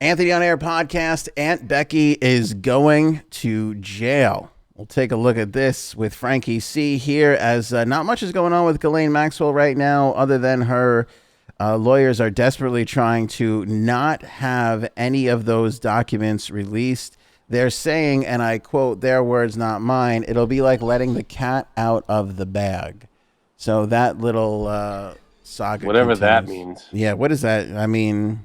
Anthony on Air podcast. Aunt Becky is going to jail. We'll take a look at this with Frankie C here, as not much is going on with Ghislaine Maxwell right now, other than her lawyers are desperately trying to not have any of those documents released. They're saying, and I quote their words, not mine, it'll be like letting the cat out of the bag. So that little saga Whatever that continues. means. Yeah, what is that? I mean,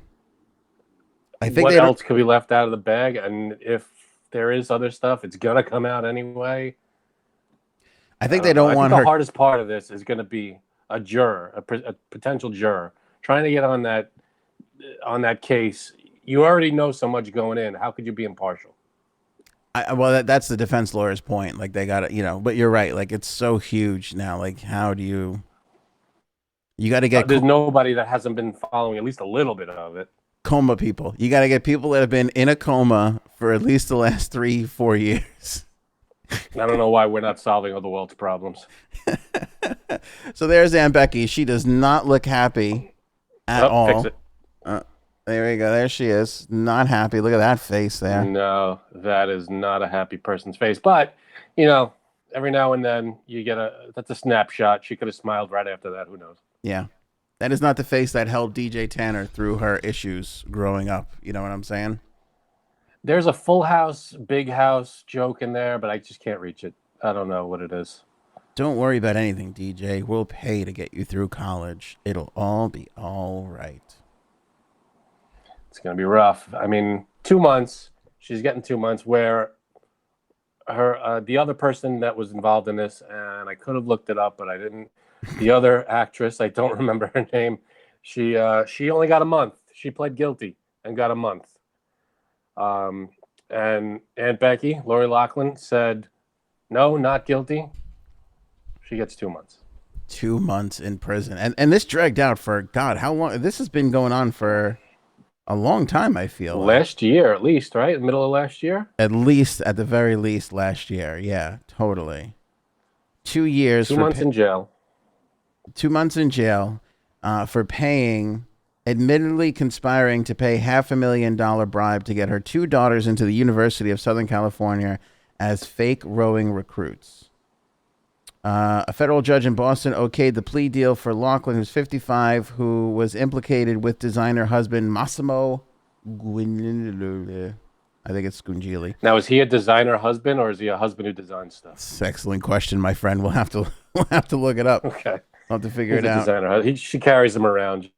I think What they don't. else could be left out of the bag? And if there is other stuff, it's gonna come out anyway. I I think they don't know. don't I think want the her. hardest part of this is going to be a juror, a potential juror, trying to get on that case. You already know so much going in. How could you be impartial? Well, that's the defense lawyer's point. Like they got to, but you're right. Like it's so huge now. Like how do you got to get There's nobody that hasn't been following at least a little bit of it. coma people. You got to get people that have been in a coma for at least the last 3-4 years. I don't know why we're not solving all the world's problems. So there's Aunt Becky. She does not look happy at all. Fix it. There we go. There she is. Not happy. Look at that face there. No, that is not a happy person's face. But, every now and then you get that's a snapshot. She could have smiled right after that. Who knows? Yeah. That is not the face that held DJ Tanner through her issues growing up. You know what I'm saying? There's a Full House, Big House joke in there, but I just can't reach it. I don't know what it is. Don't worry about anything, DJ. We'll pay to get you through college. It'll all be all right. It's going to be rough. I mean, 2 months. She's getting 2 months where the other person that was involved in this, and I could have looked it up, but I didn't. The other actress, I don't remember her name. She only got a month. She pled guilty and got a month. And Aunt Becky, Lori Loughlin, said, no, not guilty. She gets 2 months. 2 months in prison. And this dragged out for, God, how long? This has been going on for a long time, I feel. Last year, at least, right? Middle of last year? At least, at the very least, last year. Yeah, totally. 2 years. 2 months in jail. 2 months in jail for admittedly conspiring to pay $500,000 bribe to get her two daughters into the University of Southern California as fake rowing recruits. A federal judge in Boston okayed the plea deal for Loughlin, who's 55, who was implicated with designer husband Massimo Guingili. I think it's Scungili. Now, is he a designer husband, or is he a husband who designs stuff? It's an excellent question, my friend. We'll have to look it up. Okay. I'll have to figure He's it a out. designer. She carries him around.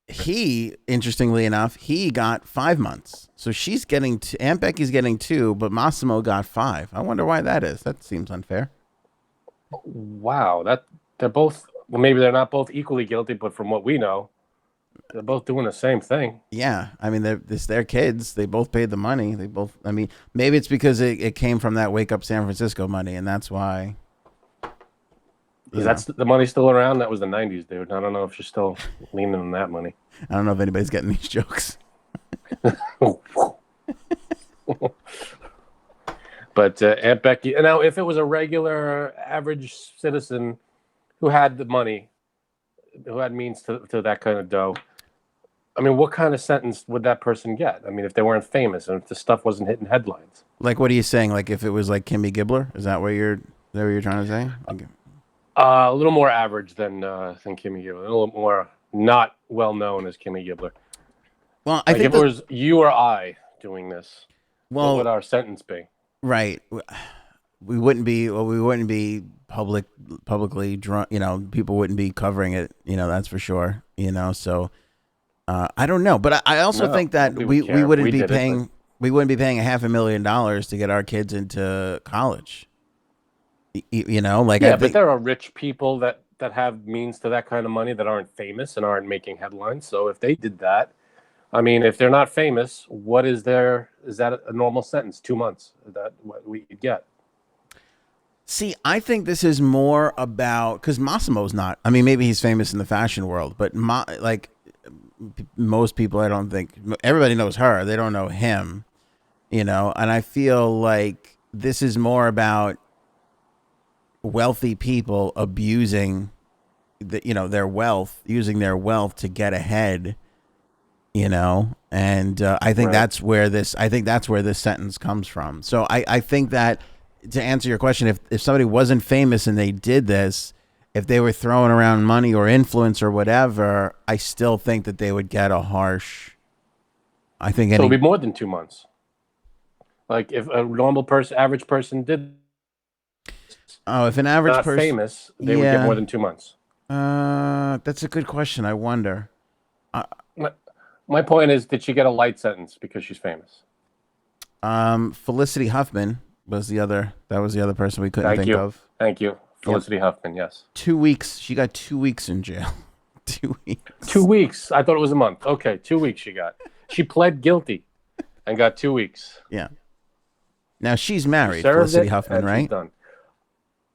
He, interestingly enough, he got 5 months. So she's getting Aunt Becky's getting 2, but Massimo got 5. I wonder why that is. That seems unfair. Wow, they're both. Well, maybe they're not both equally guilty, but from what we know, they're both doing the same thing. Yeah, I mean, it's their kids. They both paid the money. I mean, maybe it's because it came from that Wake Up San Francisco money, and that's why. Is the money still around? That was the 90s, dude. I don't know if she's still leaning on that money. I don't know if anybody's getting these jokes. But Aunt Becky, now if it was a regular average citizen who had the money, who had means to that kind of dough, I mean, what kind of sentence would that person get? I mean, if they weren't famous and if the stuff wasn't hitting headlines. Like, what are you saying? Like, if it was like Kimmy Gibbler, is that what you're trying to say? Okay. A little more average than Kimmy Gibbler. A little more not well known as Kimmy Gibbler. Well, I think if it was you or I doing this, what would our sentence be? Right. We wouldn't be publicly drunk, people wouldn't be covering it, that's for sure, so I don't know, but I also think that we wouldn't be paying $500,000 to get our kids into college. But there are rich people that have means to that kind of money that aren't famous and aren't making headlines. So if they did that, I mean, if they're not famous, is that a normal sentence? 2 months? Is that what we could get? See, I think this is more about, because Massimo's not, I mean, maybe he's famous in the fashion world, but most people, I don't think, everybody knows her. They don't know him, and I feel like this is more about wealthy people abusing their wealth, using their wealth to get ahead, you know, and I think Right. that's where this sentence comes from. So I think that, to answer your question, if somebody wasn't famous and they did this, if they were throwing around money or influence or whatever, I still think that they would get a harsh. I think So it'll any. be more than 2 months. Like if a normal person, average person did Oh, if an average not person. famous, they would get more Yeah. than 2 months. That's a good question. I wonder. Uh, My, my point is, did she get a light sentence because she's famous? Felicity Huffman was the other. That was the other person we couldn't Thank think you. of. Thank you. Yep. Felicity Huffman, yes. 2 weeks. She got 2 weeks in jail. 2 weeks. 2 weeks. I thought it was a month. Okay, 2 weeks she got. She pled guilty and got 2 weeks. Yeah. Now she's She married, served Felicity it Huffman, and she's right? done.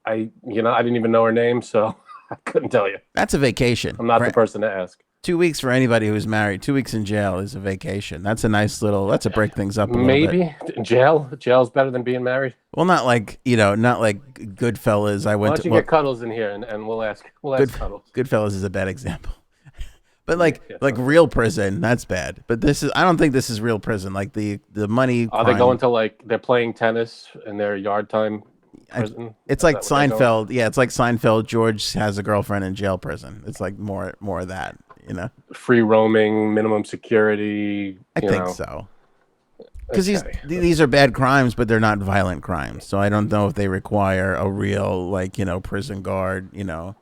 I didn't even know her name, so I couldn't tell you. That's a vacation. I'm not the person to ask. 2 weeks for anybody who's married. 2 weeks in jail is a vacation. That's a nice little. That's to break things up a little bit. Maybe jail's better than being married. Well, not like not like Goodfellas. I Why went don't to. you Well, get Cuddles in here and we'll ask Cuddles. Goodfellas is a bad example. But like Yeah, real prison, that's bad. But this is. I don't think this is real prison. Like the money. Are they crime. going to they're playing tennis in their yard time prison? It's like Seinfeld. Yeah, it's like Seinfeld. George has a girlfriend in jail prison. It's like more of that. Free roaming, minimum security. I think so. Because Okay. these are bad crimes, but they're not violent crimes. So I don't know if they require a real prison guard. The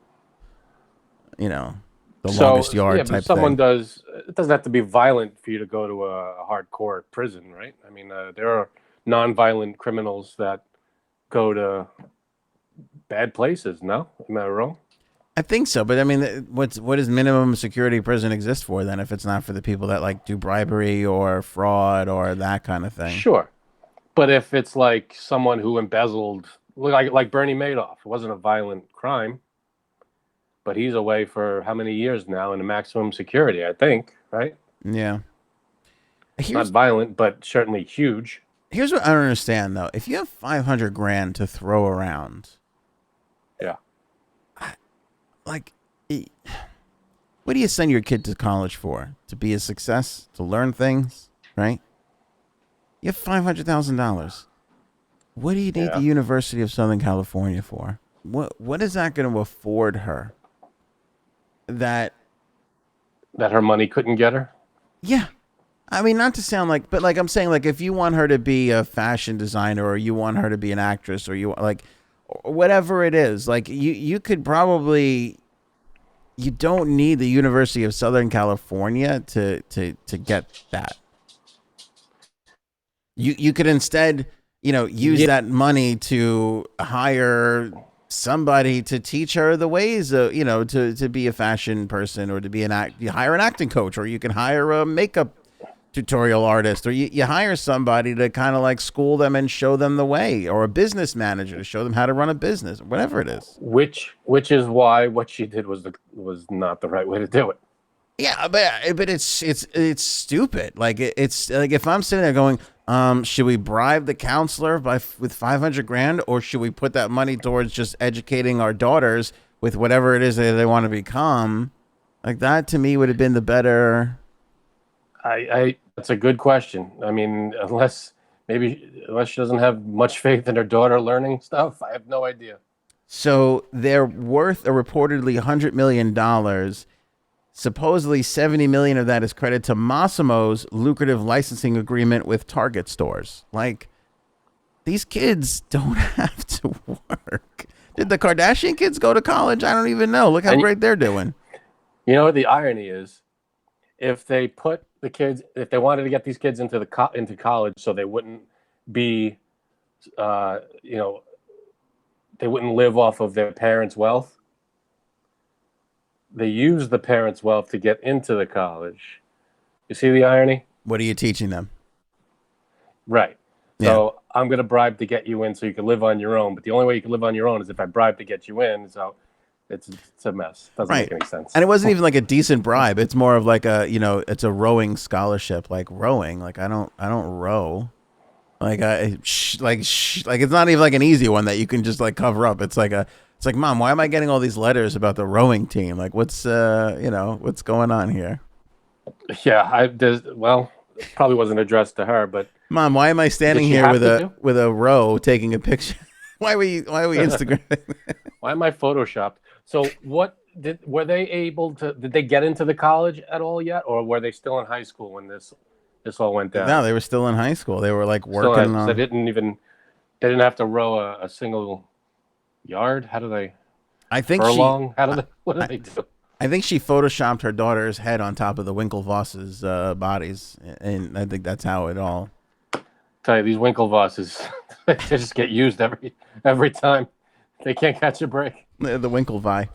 longest yard yeah, but type if someone thing. does, it doesn't have to be violent for you to go to a hardcore prison, right? I mean, there are non-violent criminals that go to bad places. No, am I wrong? I think so, but I mean, what does minimum security prison exist for then? If it's not for the people that do bribery or fraud or that kind of thing. Sure, but if it's like someone who embezzled, like Bernie Madoff, it wasn't a violent crime, but he's away for how many years now in a maximum security? I think, right? Yeah. Not violent, but certainly huge. Here's what I don't understand though. If you have 500 grand to throw around, Yeah. like, what do you send your kid to college for? To be a success? To learn things? Right? You have $500,000. What do you need the University of Southern California for? What is that going to afford her? That her money couldn't get her? Yeah. I mean, not to sound like, but I'm saying, if you want her to be a fashion designer or you want her to be an actress or you whatever it is, you could probably, you don't need the University of Southern California to get that. You could instead, use that money to hire somebody to teach her the ways of, to be a fashion person, or to be you hire an acting coach, or you can hire a makeup tutorial artist, or you hire somebody to kind of school them and show them the way, or a business manager to show them how to run a business, whatever it is. Which is why what she did was not the right way to do it. Yeah, but it's stupid. It's like, if I'm sitting there going, should we bribe the counselor with 500 grand, or should we put that money towards just educating our daughters with whatever it is that they want to become? That to me would have been the better. That's a good question. I mean, unless she doesn't have much faith in her daughter learning stuff, I have no idea. So they're worth reportedly $100 million. Supposedly 70 million of that is credited to Massimo's lucrative licensing agreement with Target stores. These kids don't have to work. Did the Kardashian kids go to college? I don't even know. Look how great they're doing. You know what the irony is? If they wanted to get these kids into college so they wouldn't be, they wouldn't live off of their parents' wealth, they use the parents' wealth to get into the college. You see the irony? What are you teaching them? Right. So I'm going to bribe to get you in so you can live on your own. But the only way you can live on your own is if I bribe to get you in. So it's a mess. Doesn't make any sense. And it wasn't even a decent bribe. It's more of it's a rowing scholarship, rowing. I don't row. It's not even an easy one that you can just cover up. It's like, Mom, why am I getting all these letters about the rowing team? What's going on here? Yeah, well, it probably wasn't addressed to her, but Mom, why am I did standing she here have to do? with a row taking a picture? Why are we Instagramming? Why am I photoshopped? So were they able to did they get into the college at all yet, or were they still in high school when this all went down? No, they were still in high school. They were like Still working so on. they didn't have to row a single yard. How do they I think she. furlong? How do I, they what do I they do? I think she photoshopped her daughter's head on top of the Winklevosses' bodies, and I think that's how it all. Tell you these Winklevosses, they just get used every time. They can't catch a break. The Winklevi.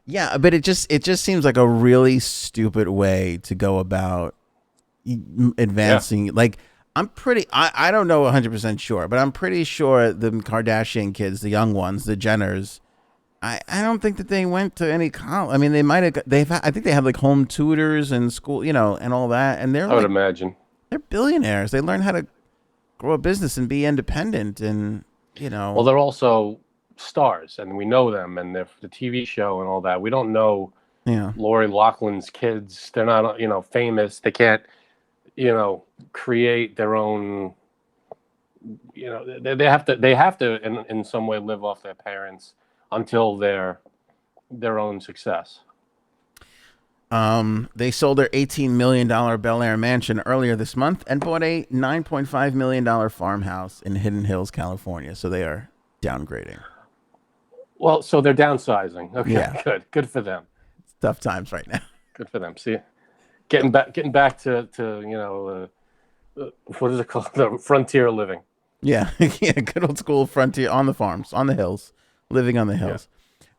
Yeah, but it just seems like a really stupid way to go about advancing. Like I don't know 100% sure, but I'm pretty sure the Kardashian kids, the young ones, the Jenners, I don't think that they went to any college. I mean, they might have. I think they have like home tutors and school, and all that. And I would imagine. they're billionaires. They learn how to grow a business and be independent, and Well, they're also stars, and we know them, and they're the TV show and all that. We don't know yeah. Lori Loughlin's kids. They're not, famous. They can't, create their own. They have to in some way live off their parents until their own success. They sold their $18 million Bel Air mansion earlier this month and bought a $9.5 million farmhouse in Hidden Hills, California. So they are downgrading. Well, so they're downsizing. Okay, Yeah. good for them. It's tough times right now. Good for them. See, getting back to what is it called? The frontier living. Yeah. Yeah. Good old school frontier on the farms, on the hills, living on the hills.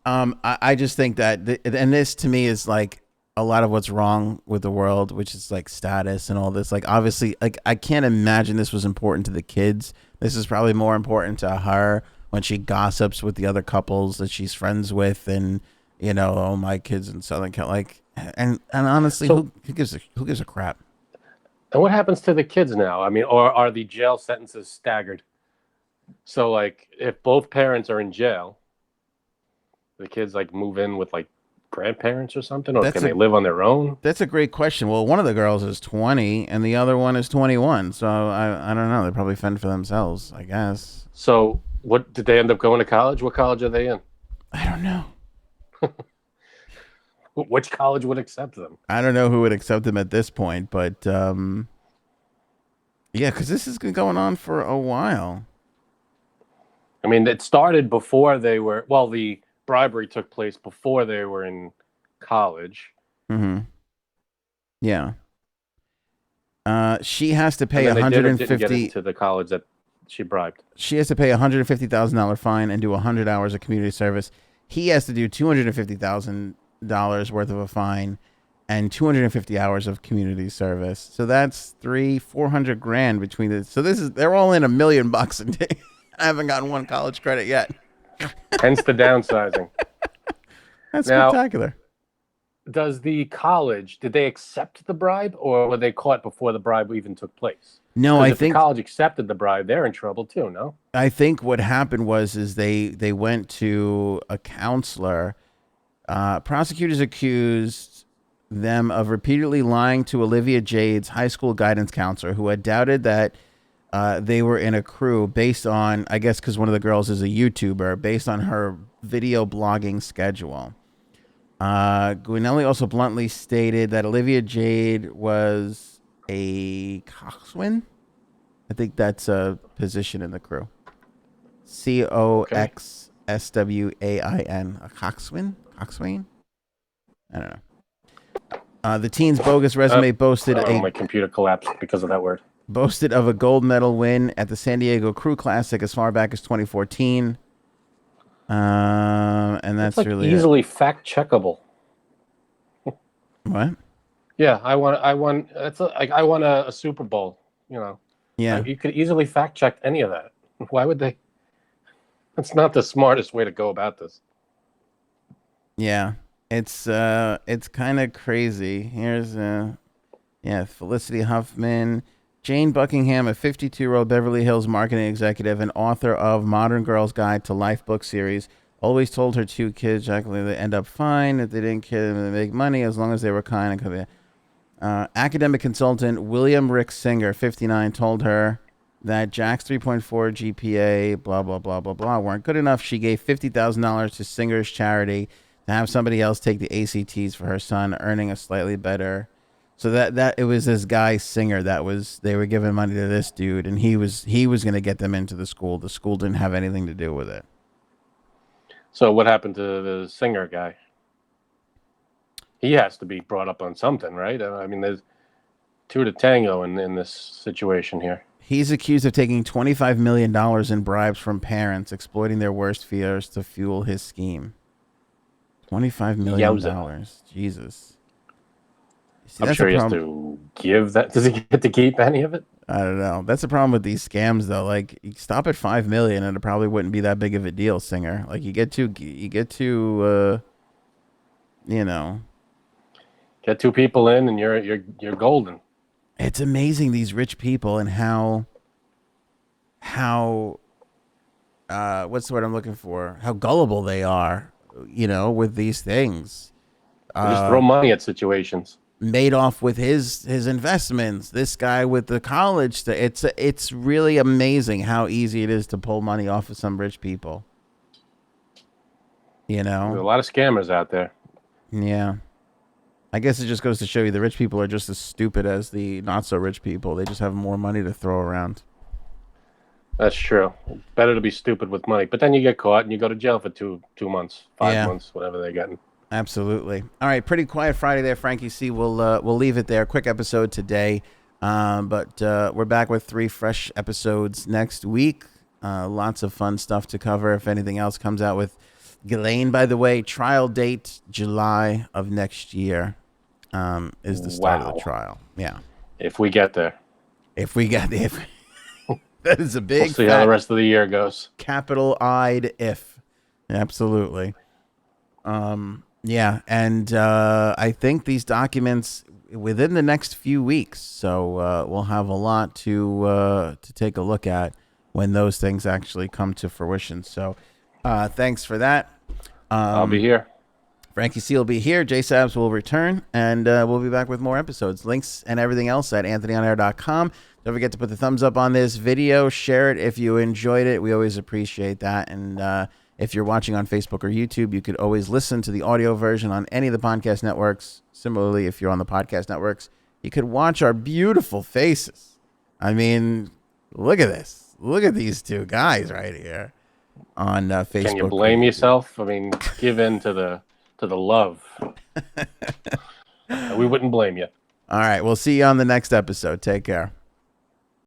Yeah. I just think that, and this to me is like a lot of what's wrong with the world, which is like status and all this. Like, obviously, like I can't imagine this was important to the kids. This is probably more important to her when she gossips with the other couples that she's friends with, and oh, my kids in Southern Cal, like, and honestly, So, who gives a crap? and what happens to the kids now? I mean, or are the jail sentences staggered? So, like, if both parents are in jail, the kids like move in with like grandparents or something, or can they live on their own? That's a great question. Well, one of the girls is 20 and the other one is 21. So I don't know. They probably fend for themselves, I guess. So, what did they end up going to college? What college are they in? I don't know. Which college would accept them? I don't know who would accept them at this point, but yeah, because this has been going on for a while. I mean, it started before they were. Well, the bribery took place before they were in college. Mm-hmm. Yeah. She has to pay And then they didn't get 150 into the college that she bribed. She has to pay $150,000 fine and do 100 hours of community service. He has to do $250,000 worth of a fine and 250 hours of community service. So that's 400 grand between the. So they're all in $1 million and I haven't gotten one college credit yet. Hence the downsizing. That's Now, spectacular. Does the college, did they accept the bribe, or were they caught before the bribe even took place? No, Because I if think the college accepted the bribe, they're in trouble too, no? I think what happened was they went to a counselor. Prosecutors accused them of repeatedly lying to Olivia Jade's high school guidance counselor, who had doubted that they were in a crew based on, I guess, because one of the girls is a YouTuber, based on her video blogging schedule. Guinelli also bluntly stated that Olivia Jade was a coxswain. I think that's a position in the crew. COXSWAIN. A coxswain? Coxswain? I don't know. The teen's bogus resume boasted my computer collapsed because of that word. Boasted of a gold medal win at the San Diego Crew Classic as far back as 2014. And that's like really easily fact checkable. What? Yeah, I won a Super Bowl. Yeah, you could easily fact check any of that. Why would they? That's not the smartest way to go about this. Yeah, it's kind of crazy. Here's Felicity Huffman. Jane Buckingham, a 52-year-old Beverly Hills marketing executive and author of Modern Girl's Guide to Life book series, always told her two kids, Jacqueline, they end up fine. If they didn't kill them, they make money as long as they were kind. And Academic consultant William Rick Singer, 59, told her that Jack's 3.4 GPA, blah, blah, blah, blah, blah, weren't good enough. She gave $50,000 to Singer's charity to have somebody else take the ACTs for her son, earning a slightly better. So that it was this guy Singer they were giving money to this dude, and he was going to get them into the school. The school didn't have anything to do with it. So what happened to the Singer guy? He has to be brought up on something, right? I mean, there's two to tango in this situation here. He's accused of taking $25 million in bribes from parents, exploiting their worst fears to fuel his scheme. $25 million. Yowza. Jesus. See, I'm sure he has to give that. Does he get to keep any of it? I don't know. That's the problem with these scams, though. Like, you stop at $5 million, and it probably wouldn't be that big of a deal, Singer. Like, you get to, Get two people in, and you're golden. It's amazing, these rich people, and how what's the word I'm looking for? How gullible they are, with these things. They just throw money at situations. Madoff with his investments. This guy with the college. It's really amazing how easy it is to pull money off of some rich people. There's a lot of scammers out there. Yeah. I guess it just goes to show you the rich people are just as stupid as the not so rich people. They just have more money to throw around. That's true. Better to be stupid with money, but then you get caught and you go to jail for two months, 5 months, whatever they're getting. Absolutely. All right, pretty quiet Friday there, Frankie C. We'll leave it there. Quick episode today, but we're back with 3 fresh episodes next week. Lots of fun stuff to cover. If anything else comes out with Ghislaine, by the way, trial date July of next year is the start of the trial. Yeah. If we get there. That is a big. We'll see how the rest of the year goes. Capital-eyed if. Absolutely. Yeah, and I think these documents within the next few weeks, so we'll have a lot to take a look at when those things actually come to fruition. So thanks for that. I'll be here. Frankie C will be here. J Sabs will return, and we'll be back with more episodes. Links and everything else at anthonyonair.com. Don't forget to put the thumbs up on this video. Share it if you enjoyed it. We always appreciate that. And if you're watching on Facebook or YouTube, you could always listen to the audio version on any of the podcast networks. Similarly, if you're on the podcast networks, you could watch our beautiful faces. I mean, look at this. Look at these two guys right here on Facebook. Can you blame yourself? I mean, give in to the love. We wouldn't blame you. All right. We'll see you on the next episode. Take care.